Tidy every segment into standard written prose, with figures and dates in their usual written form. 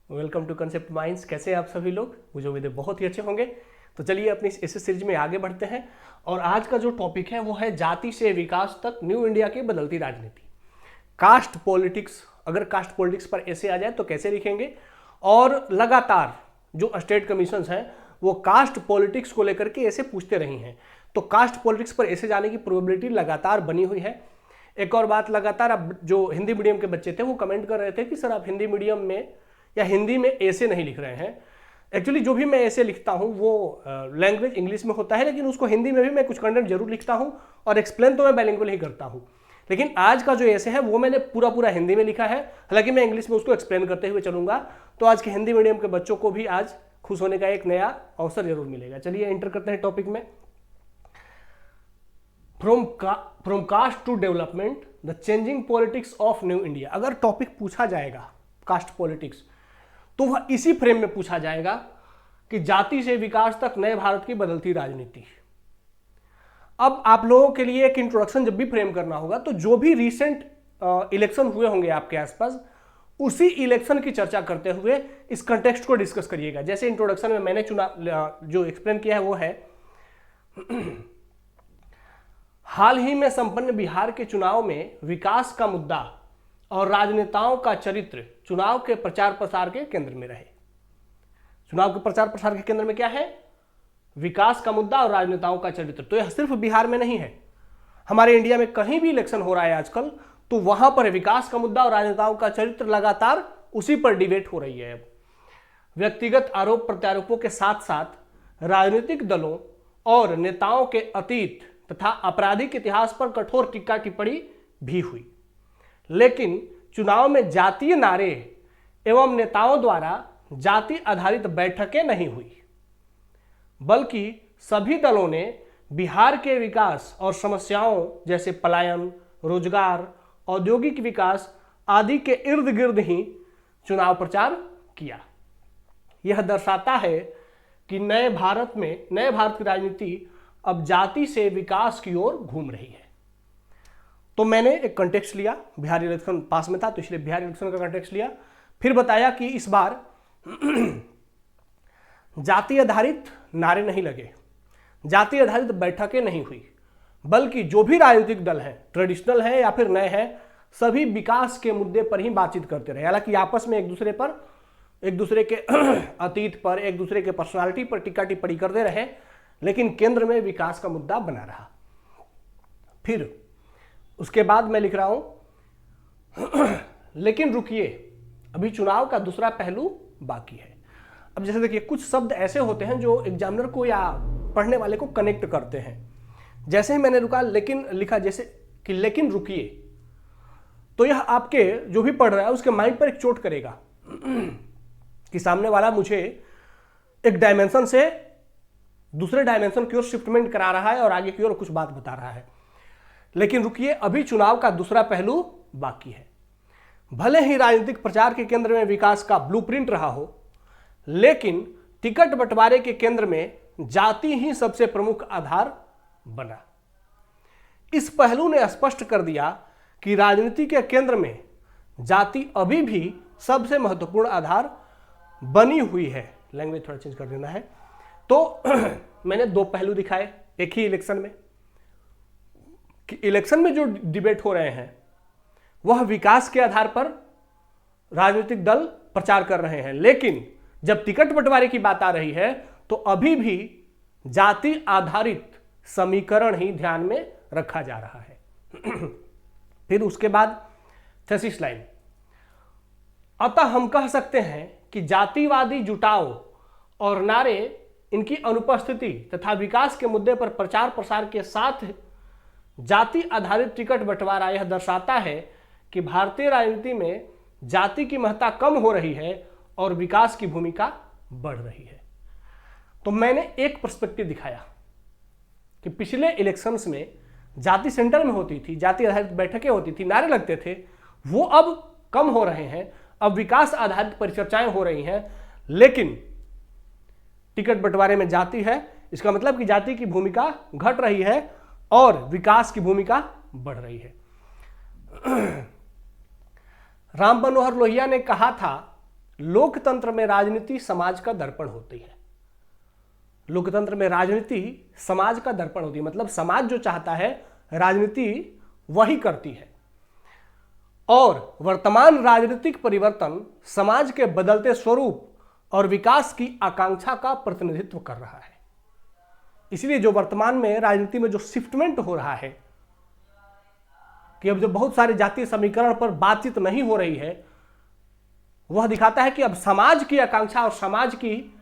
Welcome to concept minds. कैसे हैं आप सभी लोग? मुझे उम्मीद है बहुत ही अच्छे होंगे। तो चलिए अपनी इस सीरीज में आगे बढ़ते हैं और आज का जो टॉपिक है वो है जाति से विकास तक न्यू इंडिया की बदलती राजनीति, कास्ट पॉलिटिक्स। अगर कास्ट पॉलिटिक्स पर ऐसे आ जाए तो कैसे लिखेंगे, और लगातार जो स्टेट कमीशन हैं वो कास्ट पॉलिटिक्स को लेकर के ऐसे पूछते रही हैं, तो कास्ट पॉलिटिक्स पर ऐसे जाने की प्रोबेबिलिटी लगातार बनी हुई है। एक और बात, लगातार अब जो हिंदी मीडियम के बच्चे थे वो कमेंट कर रहे थे कि सर आप हिंदी मीडियम में या हिंदी में ऐसे नहीं लिख रहे हैं। एक्चुअली जो भी मैं ऐसे लिखता हूँ वो लैंग्वेज इंग्लिश में होता है, लेकिन उसको हिंदी में भी मैं कुछ कंटेंट जरूर लिखता हूँ और एक्सप्लेन तो मैं बाइलिंगुअल ही करता हूँ। लेकिन आज का जो ऐसे है वो मैंने पूरा हिंदी में लिखा है, हालांकि मैं इंग्लिश में उसको एक्सप्लेन करते हुए चलूंगा। तो आज के हिंदी मीडियम के बच्चों को भी आज खुश होने का एक नया अवसर जरूर मिलेगा। चलिए एंटर करते हैं टॉपिक में। From caste to development, the changing politics of new India. अगर टॉपिक पूछा जाएगा कास्ट पॉलिटिक्स तो वह इसी फ्रेम में पूछा जाएगा कि जाति से विकास तक नए भारत की बदलती राजनीति। अब आप लोगों के लिए एक इंट्रोडक्शन जब भी फ्रेम करना होगा तो जो भी रिसेंट इलेक्शन हुए होंगे आपके आसपास, उसी इलेक्शन की चर्चा करते हुए इस कंटेक्स्ट को डिस्कस करिएगा। जैसे इंट्रोडक्शन में मैंने जो एक्सप्लेन किया है वो है हाल ही में संपन्न बिहार के चुनाव में विकास का मुद्दा और राजनेताओं का चरित्र चुनाव के प्रचार प्रसार के केंद्र में रहे। चुनाव के प्रचार प्रसार के केंद्र में क्या है? विकास का मुद्दा और राजनेताओं का चरित्र। तो यह सिर्फ बिहार में नहीं है, हमारे इंडिया में कहीं भी इलेक्शन हो रहा है आजकल तो वहां पर विकास का मुद्दा और राजनेताओं का चरित्र लगातार उसी पर डिबेट हो रही है। अब व्यक्तिगत आरोप प्रत्यारोपों के साथ साथ राजनीतिक दलों और नेताओं के अतीत तथा आपराधिक इतिहास पर कठोर टीका टिप्पणी भी हुई, लेकिन चुनाव में जातीय नारे एवं नेताओं द्वारा जाति आधारित बैठकें नहीं हुई, बल्कि सभी दलों ने बिहार के विकास और समस्याओं जैसे पलायन, रोजगार, औद्योगिक विकास आदि के इर्द गिर्द ही चुनाव प्रचार किया। यह दर्शाता है कि नए भारत की राजनीति अब जाति से विकास की ओर घूम रही है। तो मैंने एक कंटेक्स्ट लिया, बिहार इलेक्शन पास में था तो इसलिए बिहार इलेक्शन का कंटेक्स्ट लिया, फिर बताया कि इस बार जाति आधारित नारे नहीं लगे, जाति आधारित बैठकें नहीं हुई, बल्कि जो भी राजनीतिक दल हैं, ट्रेडिशनल है या फिर नए हैं, सभी विकास के मुद्दे पर ही बातचीत करते रहे। हालांकि आपस में एक दूसरे के अतीत पर, एक दूसरे के पर्सनालिटी पर टिक्का टिप्पणी करते रहे, लेकिन केंद्र में विकास का मुद्दा बना रहा। फिर उसके बाद मैं लिख रहा हूं लेकिन रुकिए, अभी चुनाव का दूसरा पहलू बाकी है। अब जैसे देखिए, कुछ शब्द ऐसे होते हैं जो एग्जामिनर को या पढ़ने वाले को कनेक्ट करते हैं। जैसे ही मैंने लेकिन लिखा, जैसे कि लेकिन रुकिए, तो यह आपके जो भी पढ़ रहा है उसके माइंड पर एक चोट करेगा कि सामने वाला मुझे एक डायमेंशन से दूसरे डायमेंशन की ओर शिफ्टमेंट करा रहा है और आगे की ओर कुछ बात बता रहा है। लेकिन रुकिए, अभी चुनाव का दूसरा पहलू बाकी है। भले ही राजनीतिक प्रचार के केंद्र में विकास का ब्लूप्रिंट रहा हो, लेकिन टिकट बंटवारे के केंद्र में जाति ही सबसे प्रमुख आधार बना। इस पहलू ने स्पष्ट कर दिया कि राजनीति के केंद्र में जाति अभी भी सबसे महत्वपूर्ण आधार बनी हुई है। लैंग्वेज थोड़ा चेंज कर देना है। तो मैंने दो पहलू दिखाए एक ही इलेक्शन में, कि इलेक्शन में जो डिबेट हो रहे हैं वह विकास के आधार पर राजनीतिक दल प्रचार कर रहे हैं, लेकिन जब टिकट बंटवारे की बात आ रही है तो अभी भी जाति आधारित समीकरण ही ध्यान में रखा जा रहा है। फिर उसके बाद 36 लाइन, अतः हम कह सकते हैं कि जातिवादी जुटाव और नारे, इनकी अनुपस्थिति तथा विकास के मुद्दे पर प्रचार प्रसार के साथ जाति आधारित टिकट बंटवारा यह दर्शाता है कि भारतीय राजनीति में जाति की महत्ता कम हो रही है और विकास की भूमिका बढ़ रही है। तो मैंने एक पर्सपेक्टिव दिखाया कि पिछले इलेक्शंस में जाति सेंटर में होती थी, जाति आधारित बैठकें होती थी, नारे लगते थे, वो अब कम हो रहे हैं, अब विकास आधारित परिचर्चाएं हो रही हैं, लेकिन टिकट बंटवारे में जाति है, इसका मतलब कि जाति की भूमिका घट रही है और विकास की भूमिका बढ़ रही है। राम मनोहर लोहिया ने कहा था लोकतंत्र में राजनीति समाज का दर्पण होती है। लोकतंत्र में राजनीति समाज का दर्पण होती है, मतलब समाज जो चाहता है राजनीति वही करती है। और वर्तमान राजनीतिक परिवर्तन समाज के बदलते स्वरूप और विकास की आकांक्षा का प्रतिनिधित्व कर रहा है। इसलिए जो वर्तमान में राजनीति में जो शिफ्टमेंट हो रहा है कि अब जो बहुत सारे जातीय समीकरण पर बातचीत नहीं हो रही है, वह दिखाता है कि अब समाज की आकांक्षा और समाज की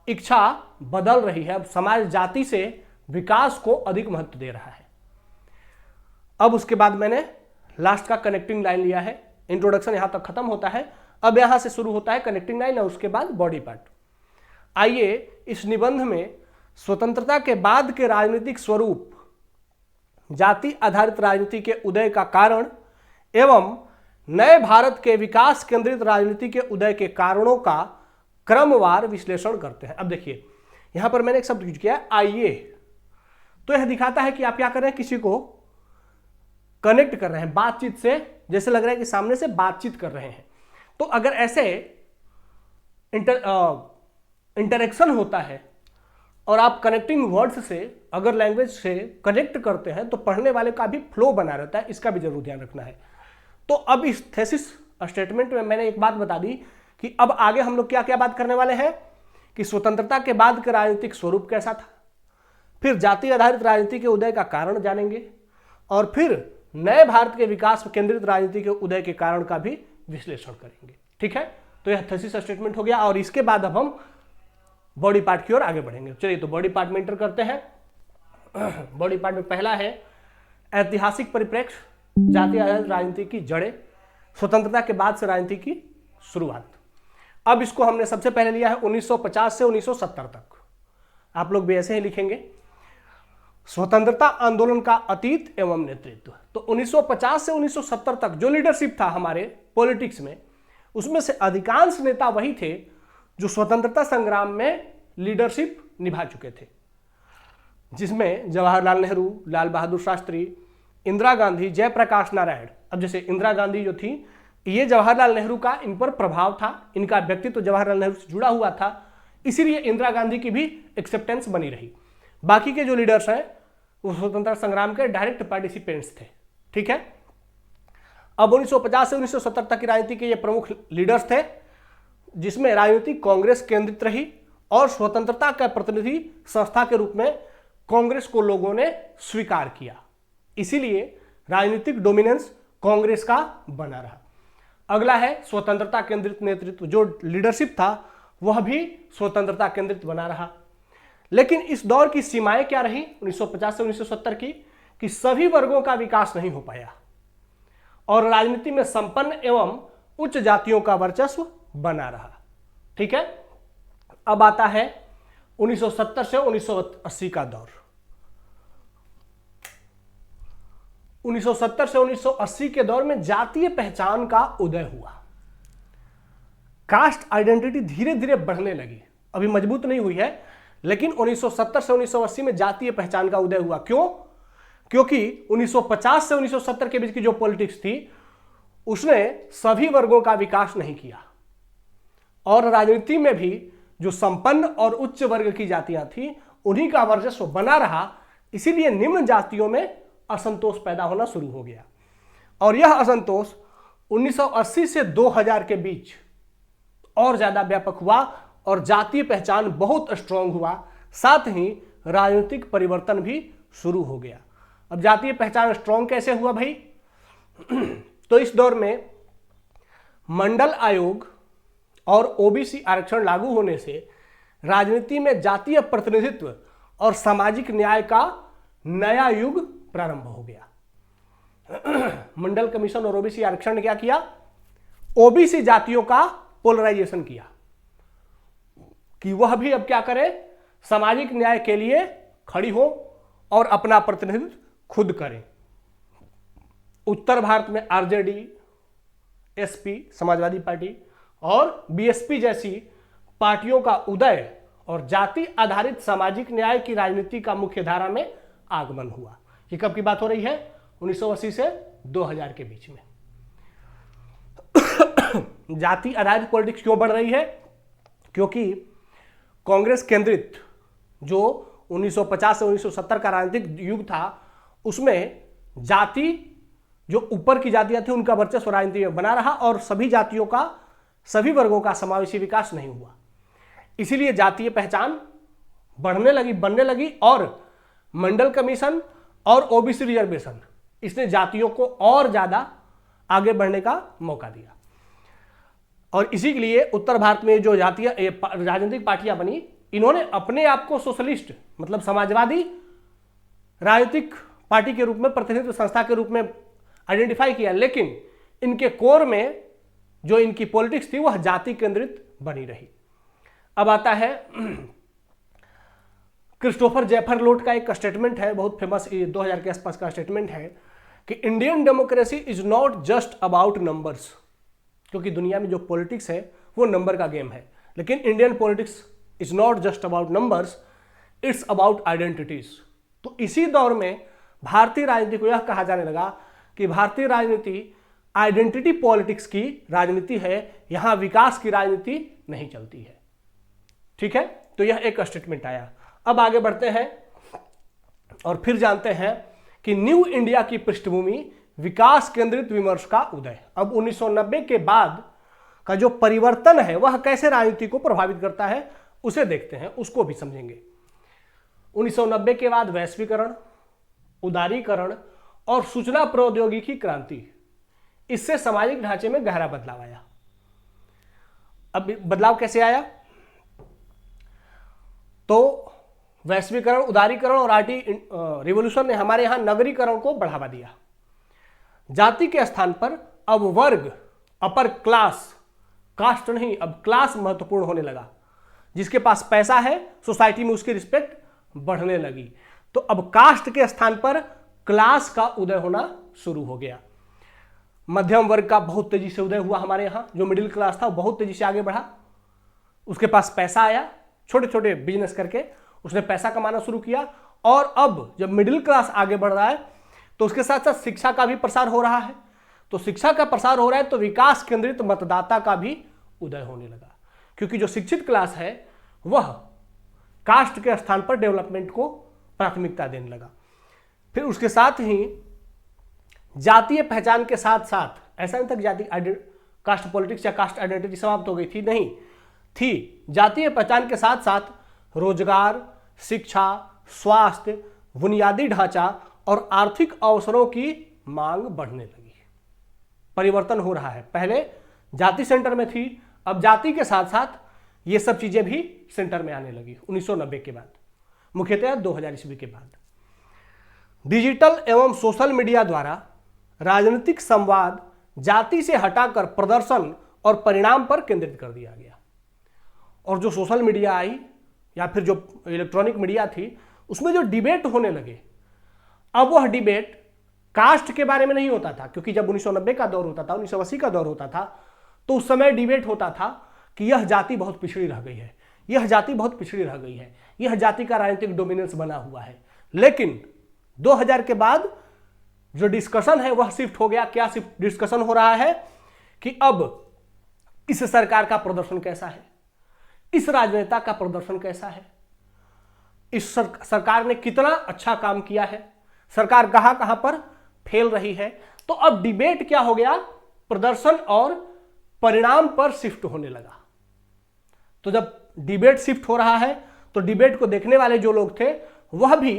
इच्छा बदल रही है। अब समाज जाति से विकास को अधिक महत्व दे रहा है। अब उसके बाद मैंने लास्ट का कनेक्टिंग लाइन लिया है। इंट्रोडक्शन यहां तक खत्म होता है। अब यहां से शुरू होता है कनेक्टिंग लाइन और उसके बाद बॉडी पार्ट। आइए इस निबंध में स्वतंत्रता के बाद के राजनीतिक स्वरूप, जाति आधारित राजनीति के उदय का कारण एवं नए भारत के विकास केंद्रित राजनीति के उदय के कारणों का क्रमवार विश्लेषण करते हैं। अब देखिए यहां पर मैंने एक शब्द यूज किया है आइए, तो यह दिखाता है कि आप क्या कर रहे हैं, किसी को कनेक्ट कर रहे हैं बातचीत से, जैसे लग रहा है कि सामने से बातचीत कर रहे हैं। तो अगर ऐसे इंटरेक्शन होता है और आप कनेक्टिंग वर्ड्स से अगर लैंग्वेज से कनेक्ट करते हैं तो पढ़ने वाले का भी फ्लो बना रहता है, इसका भी जरूर ध्यान रखना है। तो अब इस थेसिस स्टेटमेंट में मैंने एक बात बता दी कि अब आगे हम लोग क्या क्या बात करने वाले हैं कि स्वतंत्रता के बाद का राजनीतिक स्वरूप कैसा था, फिर जाति आधारित राजनीति के उदय का कारण जानेंगे और फिर नए भारत के विकास केंद्रित राजनीति के उदय के कारण का भी विश्लेषण करेंगे। ठीक है, तो यह थेसिस स्टेटमेंट हो गया और इसके बाद अब हम बॉडी पार्ट की ओर आगे बढ़ेंगे। चलिए तो बॉडी पार्ट में एंटर करते हैं। बॉडी पार्ट में पहला है ऐतिहासिक परिप्रेक्ष्य, जाति आधारित राजनीति की जड़ें, स्वतंत्रता के बाद से राजनीति की शुरुआत। अब इसको हमने सबसे पहले लिया है 1950 से 1970 तक। आप लोग भी ऐसे ही लिखेंगे, स्वतंत्रता आंदोलन का अतीत एवं नेतृत्व। तो 1950 से 1970 तक जो लीडरशिप था हमारे पॉलिटिक्स में, उसमें से अधिकांश नेता वही थे जो स्वतंत्रता संग्राम में लीडरशिप निभा चुके थे, जिसमें जवाहरलाल नेहरू, लाल बहादुर शास्त्री, इंदिरा गांधी, जयप्रकाश नारायण। अब जैसे इंदिरा गांधी जो थी, ये जवाहरलाल नेहरू का इन पर प्रभाव था, इनका व्यक्तित्व जवाहरलाल नेहरू से जुड़ा हुआ था, इसीलिए इंदिरा गांधी की भी एक्सेप्टेंस बनी रही। बाकी के जो लीडर्स हैं वो स्वतंत्रता संग्राम के डायरेक्ट पार्टिसिपेंट्स थे। ठीक है, अब 1950 से 1970 तक की राजनीति के ये प्रमुख लीडर्स थे, जिसमें राजनीति कांग्रेस केंद्रित रही और स्वतंत्रता का प्रतिनिधि संस्था के रूप में कांग्रेस को लोगों ने स्वीकार किया, इसीलिए राजनीतिक डोमिनेंस कांग्रेस का बना रहा। अगला है स्वतंत्रता केंद्रित नेतृत्व, जो लीडरशिप था वह भी स्वतंत्रता केंद्रित बना रहा। लेकिन इस दौर की सीमाएं क्या रही 1950 से 1970 की, कि सभी वर्गों का विकास नहीं हो पाया और राजनीति में संपन्न एवं उच्च जातियों का वर्चस्व बना रहा। ठीक है, अब आता है 1970 से 1980 का दौर। 1970 से 1980 के दौर में जातीय पहचान का उदय हुआ। कास्ट आइडेंटिटी धीरे धीरे बढ़ने लगी, अभी मजबूत नहीं हुई है, लेकिन 1970 से 1980 में जातीय पहचान का उदय हुआ। क्यों? क्योंकि 1950 से 1970 के बीच की जो पॉलिटिक्स थी उसने सभी वर्गों का विकास नहीं किया और राजनीति में भी जो संपन्न और उच्च वर्ग की जातियां थी उन्हीं का वर्चस्व बना रहा, इसीलिए निम्न जातियों में असंतोष पैदा होना शुरू हो गया और यह असंतोष 1980 से 2000 के बीच और ज्यादा व्यापक हुआ और जातीय पहचान बहुत स्ट्रांग हुआ, साथ ही राजनीतिक परिवर्तन भी शुरू हो गया। अब जातीय पहचान स्ट्रांग कैसे हुआ भाई? तो इस दौर में मंडल आयोग और ओबीसी आरक्षण लागू होने से राजनीति में जातीय प्रतिनिधित्व और सामाजिक न्याय का नया युग प्रारंभ हो गया। मंडल कमीशन और ओबीसी आरक्षण ने क्या किया? ओबीसी जातियों का पोलराइजेशन किया कि वह भी अब क्या करे, सामाजिक न्याय के लिए खड़ी हो और अपना प्रतिनिधित्व खुद करें। उत्तर भारत में आरजेडी, एसपी समाजवादी पार्टी और बीएसपी जैसी पार्टियों का उदय और जाति आधारित सामाजिक न्याय की राजनीति का मुख्य धारा में आगमन हुआ। ये कब की बात हो रही है? 1980 से 2000 के बीच में। जाति आधारित पॉलिटिक्स क्यों बढ़ रही है? क्योंकि कांग्रेस केंद्रित जो 1950 से 1970 का राजनीतिक युग था, उसमें जाति, जो ऊपर की जातियां थी, उनका वर्चस्व राजनीति में बना रहा और सभी जातियों का, सभी वर्गों का समावेशी विकास नहीं हुआ। इसीलिए जातीय पहचान बनने लगी और मंडल कमीशन और ओबीसी रिजर्वेशन, इसने जातियों को और ज्यादा आगे बढ़ने का मौका दिया। और इसी के लिए उत्तर भारत में जो जातीय राजनीतिक पार्टियां बनी, इन्होंने अपने आप को सोशलिस्ट, मतलब समाजवादी राजनीतिक पार्टी के रूप में, प्रतिनिधित्व संस्था के रूप में आइडेंटिफाई किया, लेकिन इनके कोर में जो इनकी पॉलिटिक्स थी वह जाति केंद्रित बनी रही। अब आता है क्रिस्टोफर जेफर लोट का एक स्टेटमेंट है, बहुत फेमस, 2000 के आसपास का स्टेटमेंट है कि Indian democracy is not just about numbers. क्योंकि दुनिया में जो पॉलिटिक्स है वो नंबर का गेम है, लेकिन Indian politics is not just about numbers, it's about identities. तो इसी दौर में भारतीय राजनीति को यह कहा जाने लगा कि भारतीय राजनीति आइडेंटिटी पॉलिटिक्स की राजनीति है, यहां विकास की राजनीति नहीं चलती है। ठीक है, तो यह एक स्टेटमेंट आया। अब आगे बढ़ते हैं और फिर जानते हैं कि न्यू इंडिया की पृष्ठभूमि, विकास केंद्रित विमर्श का उदय। अब 1990 के बाद का जो परिवर्तन है वह कैसे राजनीति को प्रभावित करता है, उसे देखते हैं, उसको भी समझेंगे। 1990 के बाद वैश्वीकरण, उदारीकरण और सूचना प्रौद्योगिकी क्रांति, इससे सामाजिक ढांचे में गहरा बदलाव आया। अब बदलाव कैसे आया? तो वैश्वीकरण, उदारीकरण और आईटी रिवॉल्यूशन ने हमारे यहां नगरीकरण को बढ़ावा दिया। जाति के स्थान पर अब वर्ग, अपर क्लास, कास्ट नहीं, अब क्लास महत्वपूर्ण होने लगा। जिसके पास पैसा है सोसाइटी में उसकी रिस्पेक्ट बढ़ने लगी। तो अब कास्ट के स्थान पर क्लास का उदय होना शुरू हो गया। मध्यम वर्ग का बहुत तेजी से उदय हुआ हमारे यहां। जो मिडिल क्लास था वो बहुत तेजी से आगे बढ़ा, उसके पास पैसा आया, छोटे छोटे बिजनेस करके उसने पैसा कमाना शुरू किया। और अब जब मिडिल क्लास आगे बढ़ रहा है तो उसके साथ साथ शिक्षा का भी प्रसार हो रहा है। तो शिक्षा का प्रसार हो रहा है तो विकास केंद्रित मतदाता का भी उदय होने लगा, क्योंकि जो शिक्षित क्लास है वह कास्ट के स्थान पर डेवलपमेंट को प्राथमिकता देने लगा। फिर उसके साथ ही जातीय पहचान के साथ साथ, ऐसा नहीं था कि जाति कास्ट पॉलिटिक्स या कास्ट आइडेंटिटी समाप्त हो गई थी, नहीं थी। जातीय पहचान के साथ साथ रोजगार, शिक्षा, स्वास्थ्य, बुनियादी ढांचा और आर्थिक अवसरों की मांग बढ़ने लगी। परिवर्तन हो रहा है। पहले जाति सेंटर में थी, अब जाति के साथ साथ ये सब चीजें भी सेंटर में आने लगी 1990 के बाद, मुख्यतः 2000 ईस्वी के बाद। डिजिटल एवं सोशल मीडिया द्वारा राजनीतिक संवाद जाति से हटाकर प्रदर्शन और परिणाम पर केंद्रित कर दिया गया। और जो सोशल मीडिया आई या फिर जो इलेक्ट्रॉनिक मीडिया थी, उसमें जो डिबेट होने लगे, अब वह डिबेट कास्ट के बारे में नहीं होता था। क्योंकि जब 1990 का दौर होता था, 1980 का दौर होता था, तो उस समय डिबेट होता था कि यह जाति बहुत पिछड़ी रह गई है, यह जाति बहुत पिछड़ी रह गई है, यह जाति का राजनीतिक डोमिनेंस बना हुआ है। लेकिन 2000 के बाद जो डिस्कशन है वह शिफ्ट हो गया। क्या शिफ्ट डिस्कशन हो रहा है कि अब इस सरकार का प्रदर्शन कैसा है, इस राजनेता का प्रदर्शन कैसा है, इस सरकार ने कितना अच्छा काम किया है, सरकार कहां कहां पर फेल रही है। तो अब डिबेट क्या हो गया, प्रदर्शन और परिणाम पर शिफ्ट होने लगा। तो जब डिबेट शिफ्ट हो रहा है तो डिबेट को देखने वाले जो लोग थे वह भी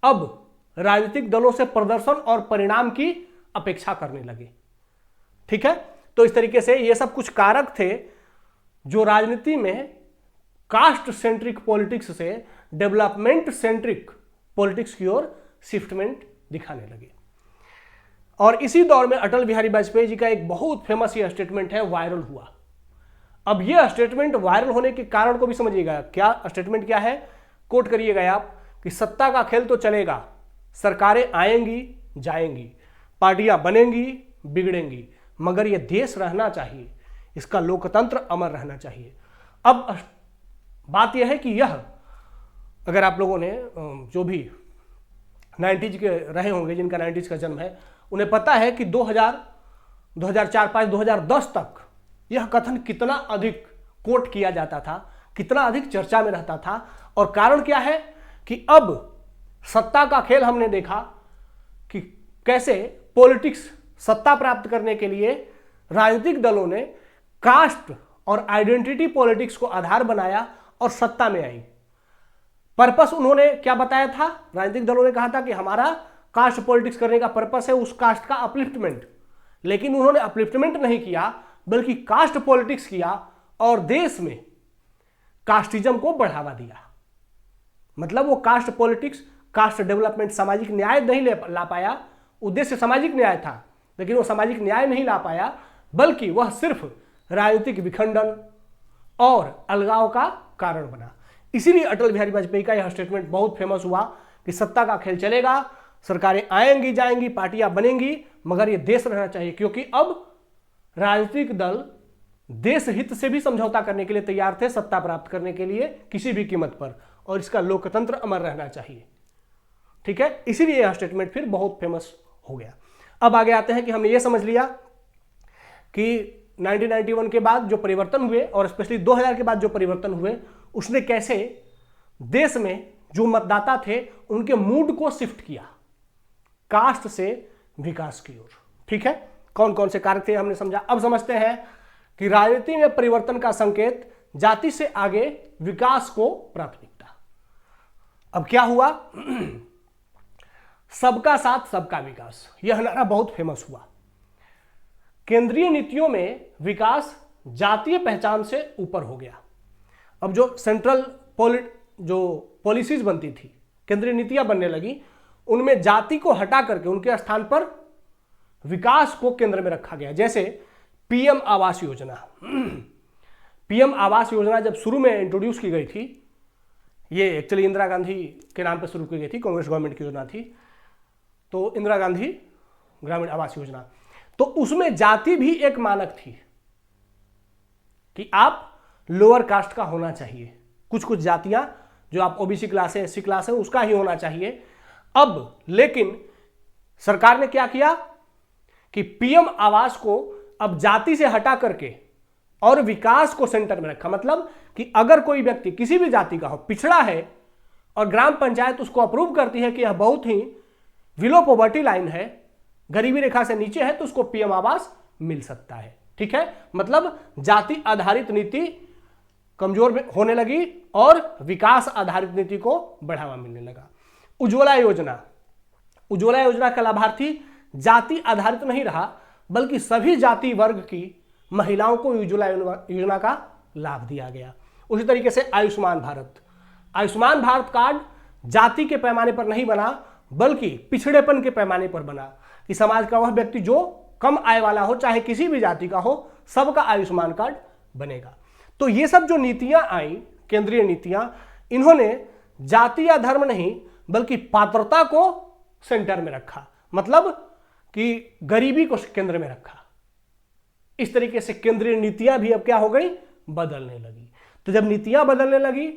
अब राजनीतिक दलों से प्रदर्शन और परिणाम की अपेक्षा करने लगे। ठीक है, तो इस तरीके से ये सब कुछ कारक थे जो राजनीति में कास्ट सेंट्रिक पॉलिटिक्स से डेवलपमेंट सेंट्रिक पॉलिटिक्स की ओर शिफ्टमेंट दिखाने लगे। और इसी दौर में अटल बिहारी वाजपेयी जी का एक बहुत फेमस ये स्टेटमेंट है, वायरल हुआ। अब ये स्टेटमेंट वायरल होने के कारण को भी समझिएगा। क्या स्टेटमेंट क्या है, कोट करिएगा आप कि सत्ता का खेल तो चलेगा, सरकारें आएंगी जाएंगी, पार्टियां बनेंगी बिगड़ेंगी, मगर यह देश रहना चाहिए, इसका लोकतंत्र अमर रहना चाहिए। अब बात यह है कि यह, अगर आप लोगों ने जो भी 90s के रहे होंगे, जिनका 90s का जन्म है, उन्हें पता है कि 2004, 5, 2010 तक यह कथन कितना अधिक कोट किया जाता था, कितना अधिक चर्चा में रहता था। और कारण क्या है कि अब सत्ता का खेल हमने देखा कि कैसे पॉलिटिक्स सत्ता प्राप्त करने के लिए राजनीतिक दलों ने कास्ट और आइडेंटिटी पॉलिटिक्स को आधार बनाया और सत्ता में आई। पर्पस उन्होंने क्या बताया था? राजनीतिक दलों ने कहा था कि हमारा कास्ट पॉलिटिक्स करने का पर्पस है उस कास्ट का अपलिफ्टमेंट, लेकिन उन्होंने अपलिफ्टमेंट नहीं किया बल्कि कास्ट पॉलिटिक्स किया और देश में कास्टिज्म को बढ़ावा दिया। मतलब वो कास्ट पॉलिटिक्स, कास्ट डेवलपमेंट, सामाजिक न्याय नहीं ला पाया। उद्देश्य सामाजिक न्याय था लेकिन वो सामाजिक न्याय नहीं ला पाया, बल्कि वह सिर्फ राजनीतिक विखंडन और अलगाव का कारण बना। इसीलिए अटल बिहारी वाजपेयी का यह स्टेटमेंट बहुत फेमस हुआ कि सत्ता का खेल चलेगा, सरकारें आएंगी जाएंगी, पार्टियां बनेंगी, मगर ये देश रहना चाहिए, क्योंकि अब राजनीतिक दल देश हित से भी समझौता करने के लिए तैयार थे सत्ता प्राप्त करने के लिए किसी भी कीमत पर, और इसका लोकतंत्र अमर रहना चाहिए। ठीक है, इसीलिए यह स्टेटमेंट फिर बहुत फेमस हो गया। अब आगे आते हैं कि हमने ये समझ लिया कि 1991 के बाद जो परिवर्तन हुए और स्पेशली 2000 के बाद जो परिवर्तन हुए, उसने कैसे देश में जो मतदाता थे उनके मूड को शिफ्ट किया कास्ट से विकास की ओर। ठीक है, कौन कौन से कारक थे हमने समझा। अब समझते हैं कि राजनीति में परिवर्तन का संकेत जाति से आगे विकास को प्राथमिकता। अब क्या हुआ? सबका साथ सबका विकास, यह नारा बहुत फेमस हुआ। केंद्रीय नीतियों में विकास जातीय पहचान से ऊपर हो गया। अब जो सेंट्रल जो पॉलिसीज बनती थी, केंद्रीय नीतियां बनने लगी, उनमें जाति को हटा करके उनके स्थान पर विकास को केंद्र में रखा गया। जैसे पीएम आवास योजना। पीएम आवास योजना जब शुरू में इंट्रोड्यूस की गई थी, ये एक्चुअली इंदिरा गांधी के नाम पर शुरू की गई थी, कांग्रेस गवर्नमेंट की योजना थी, तो इंदिरा गांधी ग्रामीण आवास योजना, तो उसमें जाति भी एक मानक थी कि आप लोअर कास्ट का होना चाहिए। कुछ कुछ जातियां जो आप ओबीसी क्लास है, एससी क्लास है, उसका ही होना चाहिए। अब लेकिन सरकार ने क्या किया कि पीएम आवास को अब जाति से हटा करके और विकास को सेंटर में रखा। मतलब कि अगर कोई व्यक्ति किसी भी जाति का हो, पिछड़ा है, और ग्राम पंचायत उसको अप्रूव करती है कि यह बहुत ही बिलो पॉवर्टी लाइन है, गरीबी रेखा से नीचे है, तो उसको पीएम आवास मिल सकता है। ठीक है, मतलब जाति आधारित नीति कमजोर होने लगी और विकास आधारित नीति को बढ़ावा मिलने लगा। उज्ज्वला योजना। उज्ज्वला योजना का लाभार्थी जाति आधारित नहीं रहा, बल्कि सभी जाति वर्ग की महिलाओं को उज्ज्वला योजना का लाभ दिया गया। उसी तरीके से आयुष्मान भारत। आयुष्मान भारत कार्ड जाति के पैमाने पर नहीं बना, बल्कि पिछड़ेपन के पैमाने पर बना कि समाज का वह व्यक्ति जो कम आय वाला हो, चाहे किसी भी जाति का हो, सबका आयुष्मान कार्ड बनेगा। तो ये सब जो नीतियां आई, केंद्रीय नीतियां, इन्होंने जाति या धर्म नहीं बल्कि पात्रता को सेंटर में रखा। मतलब कि गरीबी को केंद्र में रखा। इस तरीके से केंद्रीय नीतियां भी अब क्या हो गई? बदलने लगी। तो जब नीतियां बदलने लगी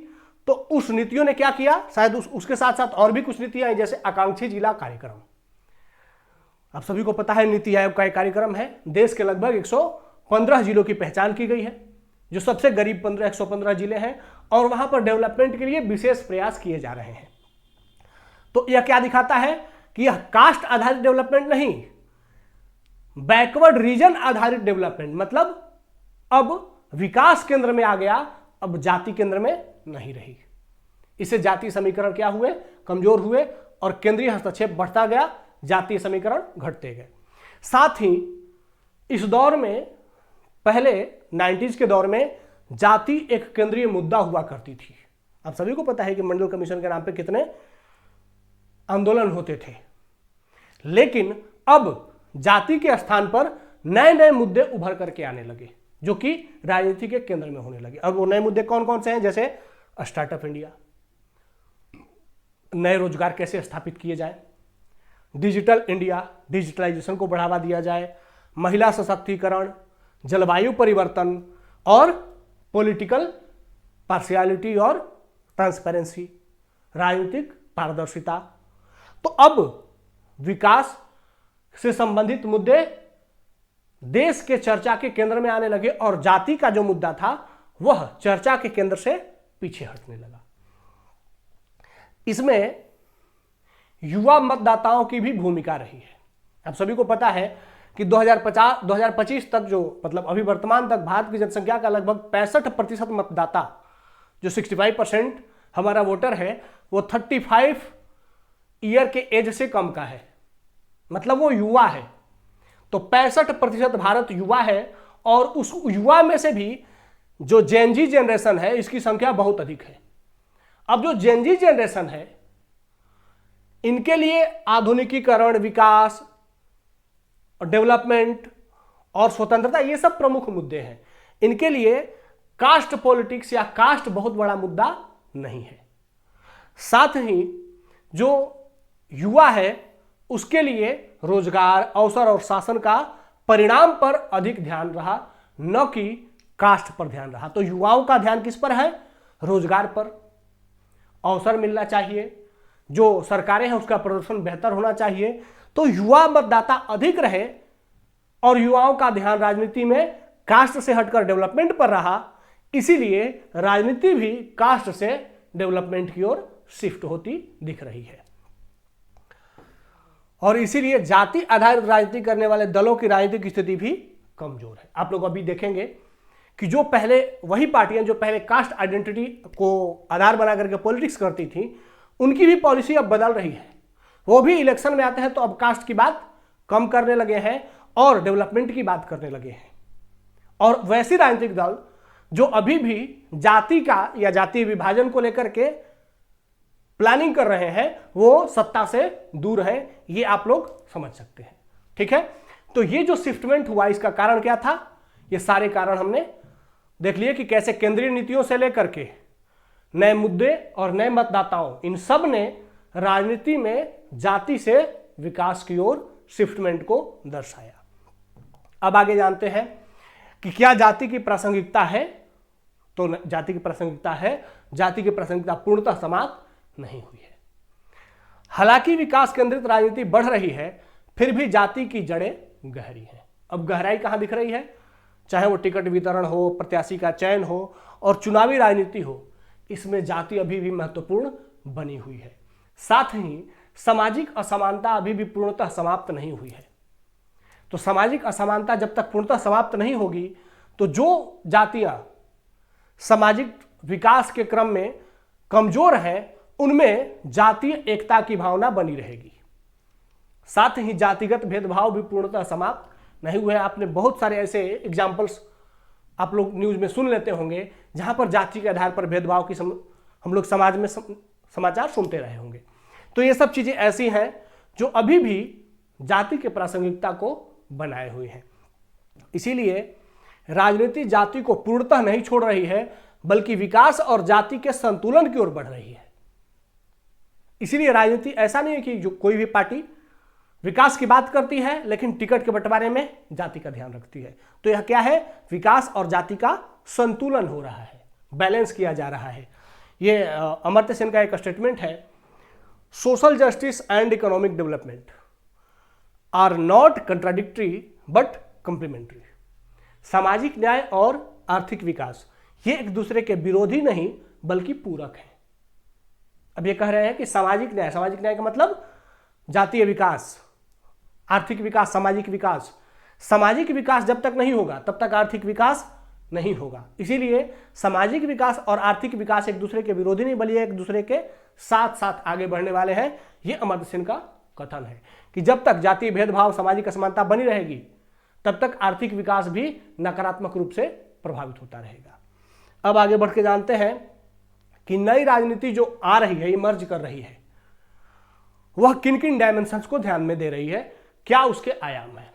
तो उस नीतियों ने क्या किया, शायद उसके साथ साथ और भी कुछ नीतियां आई, जैसे आकांक्षी जिला कार्यक्रम। आप सभी को पता है नीति आयोग का एक कार्यक्रम है। देश के लगभग 115 जिलों की पहचान की गई है, जो सबसे गरीब 115 जिले हैं, और वहां पर डेवलपमेंट के लिए विशेष प्रयास किए जा रहे हैं। तो यह क्या दिखाता है कि यह कास्ट आधारित डेवलपमेंट नहीं, बैकवर्ड रीजन आधारित डेवलपमेंट। मतलब अब विकास केंद्र में आ गया, अब जाति केंद्र में नहीं रही। इससे जातीय समीकरण क्या हुए? कमजोर हुए, और केंद्रीय हस्तक्षेप बढ़ता गया, जातीय समीकरण घटते गए। साथ ही इस दौर में, पहले 90s के दौर में, जाति एक केंद्रीय मुद्दा हुआ करती थी। आप सभी को पता है कि मंडल कमीशन के नाम पे कितने आंदोलन होते थे, लेकिन अब जाति के स्थान पर नए नए मुद्दे उभर करके आने लगे, जो कि राजनीति के केंद्र में होने लगे। अब वो नए मुद्दे कौन कौन से हैं? जैसे स्टार्टअप इंडिया, नए रोजगार कैसे स्थापित किए जाए, डिजिटल इंडिया, डिजिटलाइजेशन को बढ़ावा दिया जाए, महिला सशक्तिकरण, जलवायु परिवर्तन, और पॉलिटिकल पार्शियलिटी और ट्रांसपेरेंसी, राजनीतिक पारदर्शिता। तो अब विकास से संबंधित मुद्दे देश के चर्चा के केंद्र में आने लगे और जाति का जो मुद्दा था वह चर्चा के केंद्र से पीछे हटने लगा। इसमें युवा मतदाताओं की भी भूमिका रही है। आप सभी को पता है कि 2025 तक जो मतलब अभी वर्तमान तक भारत की जनसंख्या का लगभग 65% मतदाता जो 65% हमारा वोटर है वो 35 ईयर के एज से कम का है, मतलब वो युवा है। तो 65% भारत युवा है और उस युवा में से भी जो जेनजी जनरेशन है इसकी संख्या बहुत अधिक है। अब जो जेनजी जनरेशन है इनके लिए आधुनिकीकरण, विकास, डेवलपमेंट और स्वतंत्रता ये सब प्रमुख मुद्दे हैं। इनके लिए कास्ट पॉलिटिक्स या कास्ट बहुत बड़ा मुद्दा नहीं है। साथ ही जो युवा है उसके लिए रोजगार, अवसर और शासन का परिणाम पर अधिक ध्यान रहा, न कि कास्ट पर ध्यान रहा। तो युवाओं का ध्यान किस पर है? रोजगार पर, अवसर मिलना चाहिए, जो सरकारें हैं उसका प्रदर्शन बेहतर होना चाहिए। तो युवा मतदाता अधिक रहे और युवाओं का ध्यान राजनीति में कास्ट से हटकर डेवलपमेंट पर रहा, इसीलिए राजनीति भी कास्ट से डेवलपमेंट की ओर शिफ्ट होती दिख रही है। और इसीलिए जाति आधारित राजनीति करने वाले दलों की राजनीतिक स्थिति भी कमजोर है। आप लोग अभी देखेंगे कि जो पहले वही पार्टियां जो पहले कास्ट आइडेंटिटी को आधार बना करके पॉलिटिक्स करती थी उनकी भी पॉलिसी अब बदल रही है। वो भी इलेक्शन में आते हैं तो अब कास्ट की बात कम करने लगे हैं और डेवलपमेंट की बात करने लगे हैं। और वैसी राजनीतिक दल जो अभी भी जाति का या जातीय विभाजन को लेकर के प्लानिंग कर रहे हैं वो सत्ता से दूर है, ये आप लोग समझ सकते हैं। ठीक है, तो ये जो शिफ्टमेंट हुआ इसका कारण क्या था? ये सारे कारण हमने देख लिए कि कैसे केंद्रीय नीतियों से लेकर के नए मुद्दे और नए मतदाताओं, इन सब ने राजनीति में जाति से विकास की ओर शिफ्टमेंट को दर्शाया। अब आगे जानते हैं कि क्या जाति की प्रासंगिकता है। तो जाति की प्रासंगिकता है, जाति की प्रासंगिकता पूर्णतः समाप्त नहीं हुई है। हालांकि विकास केंद्रित राजनीति बढ़ रही है, फिर भी जाति की जड़ें गहरी हैं। अब गहराई कहां दिख रही है? चाहे वो टिकट वितरण हो, प्रत्याशी का चयन हो और चुनावी राजनीति हो, इसमें जाति अभी भी महत्वपूर्ण बनी हुई है। साथ ही सामाजिक असमानता अभी भी पूर्णतः समाप्त नहीं हुई है। तो सामाजिक असमानता जब तक पूर्णतः समाप्त नहीं होगी तो जो जातियां सामाजिक विकास के क्रम में कमजोर हैं उनमें जातीय एकता की भावना बनी रहेगी। साथ ही जातिगत भेदभाव भी पूर्णतः समाप्त नहीं हुए। आपने बहुत सारे ऐसे एग्जाम्पल्स आप लोग न्यूज में सुन लेते होंगे जहां पर जाति के आधार पर भेदभाव की हम लोग समाज में समाचार सुनते रहे होंगे। तो ये सब चीजें ऐसी हैं जो अभी भी जाति के प्रासंगिकता को बनाए हुए हैं। इसीलिए राजनीति जाति को पूर्णतः नहीं छोड़ रही है, बल्कि विकास और जाति के संतुलन की ओर बढ़ रही है। इसीलिए राजनीति ऐसा नहीं है कि जो कोई भी पार्टी विकास की बात करती है लेकिन टिकट के बंटवारे में जाति का ध्यान रखती है। तो यह क्या है? विकास और जाति का संतुलन हो रहा है, बैलेंस किया जा रहा है। ये अमर्त्य सेन का एक स्टेटमेंट है, social justice and economic development are not contradictory but complementary. सामाजिक न्याय और आर्थिक विकास ये एक दूसरे के विरोधी नहीं बल्कि पूरक है। अब ये कह रहे हैं कि सामाजिक न्याय का मतलब जातीय विकास, आर्थिक विकास, सामाजिक विकास। सामाजिक विकास जब तक नहीं होगा तब तक आर्थिक विकास नहीं होगा। इसीलिए सामाजिक विकास और आर्थिक विकास एक दूसरे के विरोधी नहीं बल्कि एक दूसरे के साथ साथ आगे बढ़ने वाले हैं। ये अमर्त्य सेन का कथन है कि जब तक जातीय भेदभाव, सामाजिक असमानता बनी रहेगी तब तक आर्थिक विकास भी नकारात्मक रूप से प्रभावित होता रहेगा। अब आगे बढ़ के जानते हैं कि नई राजनीति जो आ रही है, इमर्ज कर रही है, वह किन किन डायमेंशंस को ध्यान में दे रही है, क्या उसके आयाम है।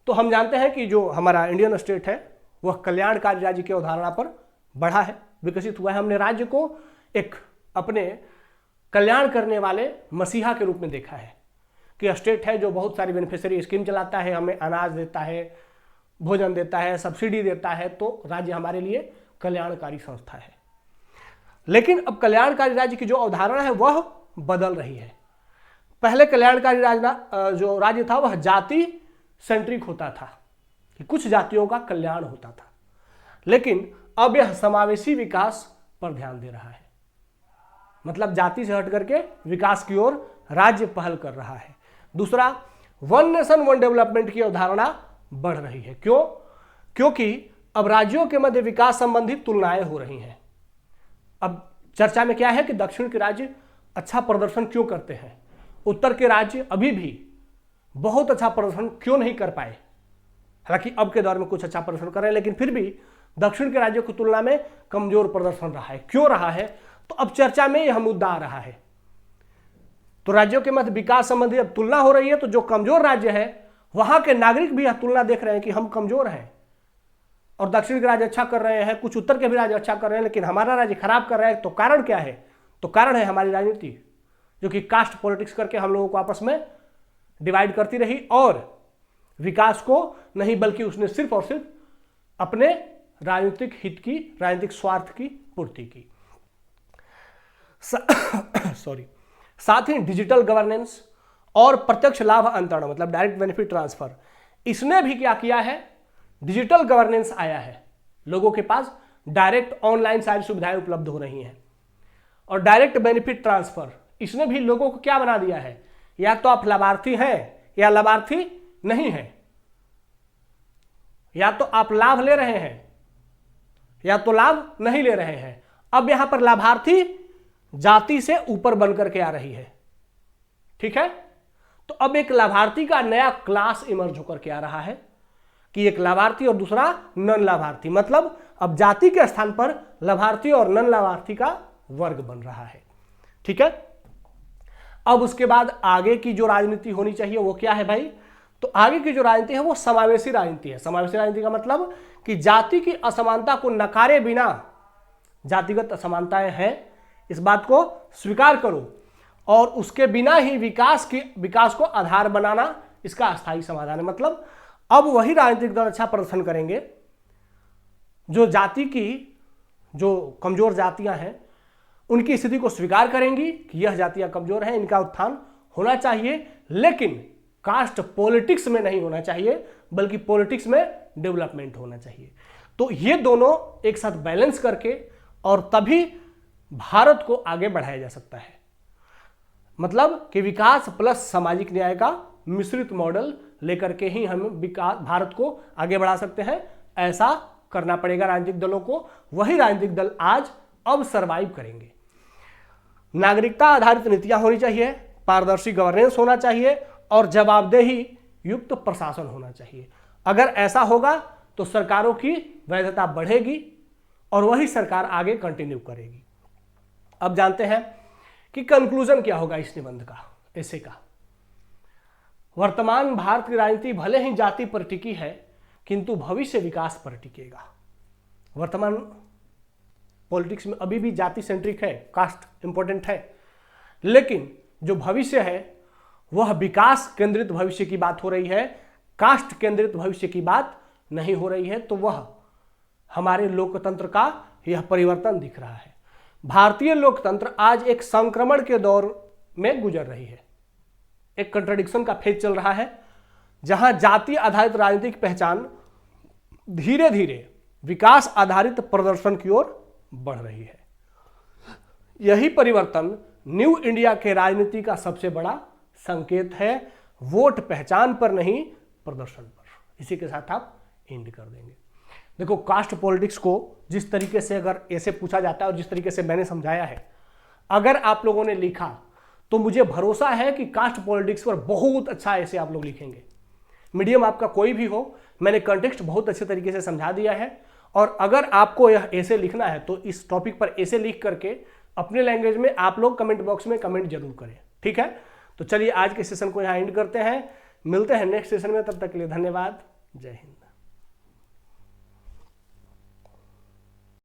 तो हम जानते हैं कि जो हमारा इंडियन स्टेट है वह कल्याणकारी राज्य की अवधारणा पर बढ़ा है, विकसित हुआ है। हमने राज्य को एक अपने कल्याण करने वाले मसीहा के रूप में देखा है कि स्टेट है जो बहुत सारी बेनिफिशियरी स्कीम चलाता है, हमें अनाज देता है, भोजन देता है, सब्सिडी देता है। तो राज्य हमारे लिए कल्याणकारी संस्था है। लेकिन अब कल्याणकारी राज्य की जो अवधारणा है वह बदल रही है। पहले कल्याणकारी जो राज्य था वह जाति सेंट्रिक होता था कि कुछ जातियों का कल्याण होता था, लेकिन अब यह समावेशी विकास पर ध्यान दे रहा है। मतलब जाति से हट करके विकास की ओर राज्य पहल कर रहा है। दूसरा, वन नेशन वन डेवलपमेंट की अवधारणा बढ़ रही है। क्यों? क्योंकि अब राज्यों के मध्य विकास संबंधी तुलनाएं हो रही हैं। अब चर्चा में क्या है कि दक्षिण के राज्य अच्छा प्रदर्शन क्यों करते हैं, उत्तर के राज्य अभी भी बहुत अच्छा प्रदर्शन क्यों नहीं कर पाए। हालांकि अब के दौर में कुछ अच्छा प्रदर्शन कर रहे हैं, लेकिन फिर भी दक्षिण के राज्यों की तुलना में कमजोर प्रदर्शन रहा है। क्यों रहा है? तो अब चर्चा में यह मुद्दा आ रहा है। तो राज्यों के मध्य विकास संबंधी अब तुलना हो रही है, तो जो कमजोर राज्य है वहां के नागरिक भी यह तुलना देख रहे हैं कि हम कमजोर हैं और दक्षिण के राज्य अच्छा कर रहे हैं, कुछ उत्तर के भी राज्य अच्छा कर रहे हैं, लेकिन हमारा राज्य खराब कर रहा है। तो कारण क्या है? तो कारण है हमारी राजनीति, जो कि कास्ट पॉलिटिक्स करके हम लोगों को आपस में डिवाइड करती रही और विकास को नहीं, बल्कि उसने सिर्फ और सिर्फ अपने राजनीतिक हित की, राजनीतिक स्वार्थ की पूर्ति की। सॉरी। साथ ही डिजिटल गवर्नेंस और प्रत्यक्ष लाभ अंतरण, मतलब डायरेक्ट बेनिफिट ट्रांसफर, इसने भी क्या किया है? डिजिटल गवर्नेंस आया है, लोगों के पास डायरेक्ट ऑनलाइन सारी सुविधाएं उपलब्ध हो रही हैं। और डायरेक्ट बेनिफिट ट्रांसफर, इसने भी लोगों को क्या बना दिया है? या तो आप लाभार्थी हैं या लाभार्थी नहीं हैं, या तो आप लाभ ले रहे हैं या तो लाभ नहीं ले रहे हैं। अब यहां पर लाभार्थी जाति से ऊपर बनकर के आ रही है, ठीक है। तो अब एक लाभार्थी का नया क्लास इमर्ज होकर के आ रहा है कि एक लाभार्थी और दूसरा नन लाभार्थी, मतलब अब जाति के स्थान पर लाभार्थी और नन लाभार्थी का वर्ग बन रहा है, ठीक है। अब उसके बाद आगे की जो राजनीति होनी चाहिए वो क्या है भाई? तो आगे की जो राजनीति है वो समावेशी राजनीति है। समावेशी राजनीति का मतलब कि जाति की असमानता को नकारे बिना, जातिगत असमानताएं हैं इस बात को स्वीकार करो और उसके बिना ही विकास को आधार बनाना इसका अस्थायी समाधान है। मतलब अब वही राजनीतिक दल अच्छा प्रदर्शन करेंगे जो जाति की, जो कमजोर जातियां हैं उनकी स्थिति को स्वीकार करेंगी कि यह जातियां कमजोर हैं, इनका उत्थान होना चाहिए, लेकिन कास्ट पॉलिटिक्स में नहीं होना चाहिए, बल्कि पॉलिटिक्स में डेवलपमेंट होना चाहिए। तो ये दोनों एक साथ बैलेंस करके और तभी भारत को आगे बढ़ाया जा सकता है। मतलब कि विकास प्लस सामाजिक न्याय का मिश्रित मॉडल लेकर के ही हम भारत को आगे बढ़ा सकते हैं। ऐसा करना पड़ेगा राजनीतिक दलों को, वही राजनीतिक दल आज अब सरवाइव करेंगे। नागरिकता आधारित नीतियां होनी चाहिए, पारदर्शी गवर्नेंस होना चाहिए और जवाबदेही युक्त प्रशासन होना चाहिए। अगर ऐसा होगा तो सरकारों की वैधता बढ़ेगी और वही सरकार आगे कंटिन्यू करेगी। अब जानते हैं कि कंक्लूजन क्या होगा इस निबंध का, ऐसे का। वर्तमान भारत की राजनीति भले ही जाति पर टिकी है, किंतु भविष्य विकास पर टिकेगा। वर्तमान पॉलिटिक्स में अभी भी जाति सेंट्रिक है, कास्ट इंपॉर्टेंट है, लेकिन जो भविष्य है वह विकास केंद्रित भविष्य की बात हो रही है, कास्ट केंद्रित भविष्य की बात नहीं हो रही है। तो वह हमारे लोकतंत्र का यह परिवर्तन दिख रहा है। भारतीय लोकतंत्र आज एक संक्रमण के दौर में गुजर रही है, एक कंट्राडिक्शन का फेज चल रहा है, जहां जाति आधारित राजनीतिक पहचान धीरे धीरे विकास आधारित प्रदर्शन की ओर बढ़ रही है। यही परिवर्तन न्यू इंडिया के राजनीति का सबसे बड़ा संकेत है, वोट पहचान पर नहीं प्रदर्शन पर। इसी के साथ आप एंड कर देंगे। देखो, कास्ट पॉलिटिक्स को जिस तरीके से अगर ऐसे पूछा जाता है और जिस तरीके से मैंने समझाया है, अगर आप लोगों ने लिखा तो मुझे भरोसा है कि कास्ट पॉलिटिक्स पर बहुत अच्छा ऐसे आप लोग लिखेंगे। मीडियम आपका कोई भी हो, मैंने कंटेक्स्ट बहुत अच्छे तरीके से समझा दिया है। और अगर आपको यह ऐसे लिखना है तो इस टॉपिक पर ऐसे लिख करके अपने लैंग्वेज में आप लोग कमेंट बॉक्स में कमेंट जरूर करें, ठीक है। तो चलिए आज के सेशन को यहाँ एंड करते हैं, मिलते हैं नेक्स्ट सेशन में, तब तक के लिए धन्यवाद, जय हिंद।